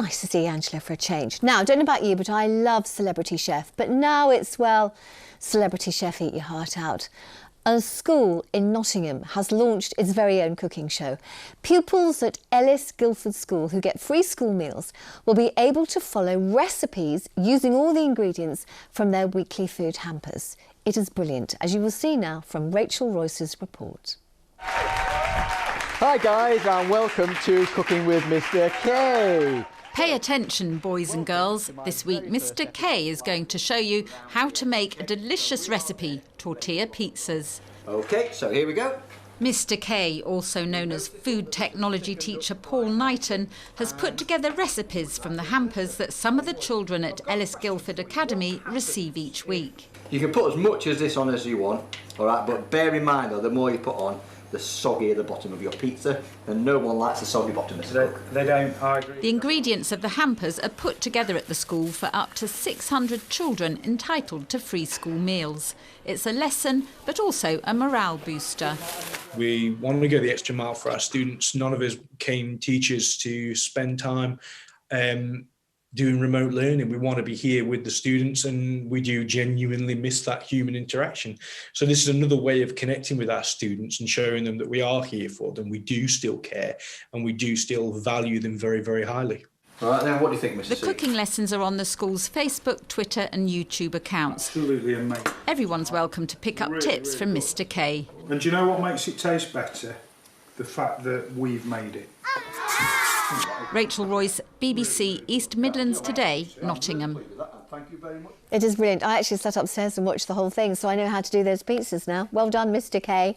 nice to see Angela for a change. Now, I don't know about you, but I love Celebrity Chef. But now it's, well, Celebrity Chef Eat Your Heart Out. A school in Nottingham has launched its very own cooking show. Pupils at Ellis Guilford School who get free school meals will be able to follow recipes using all the ingredients from their weekly food hampers. It is brilliant, as you will see now from Rachel Royce's report. Hi guys, and welcome to Cooking with Mr. K. Pay attention, boys and girls. This week, Mr. K is going to show you how to make a delicious recipe, tortilla pizzas. OK, so here we go. Mr. K, also known as food technology teacher Paul Knighton, has put together recipes from the hampers that some of the children at Ellis Guilford Academy receive each week. You can put as much as this on as you want, all right, but bear in mind though, the more you put on, the soggier the bottom of your pizza, and no one likes a soggy bottom. They don't, I agree. The ingredients of the hampers are put together at the school for up to 600 children entitled to free school meals. It's a lesson, but also a morale booster. We want to go the extra mile for our students. None of us came teachers to spend time doing remote learning. We want to be here with the students, and we do genuinely miss that human interaction. So this is another way of connecting with our students and showing them that we are here for them, we do still care, and we do still value them very, very highly. All right, now what do you think, Mr. The C? cooking lessons are on the school's Facebook, Twitter and YouTube accounts. Absolutely amazing. Everyone's welcome to pick up tips from Mr. K. And do you know what makes it taste better? The fact that we've made it. Rachel Royce, BBC, East Midlands Today, Nottingham. Thank you very much. It is brilliant. I actually sat upstairs and watched the whole thing, so I know how to do those pizzas now. Well done, Mr. K.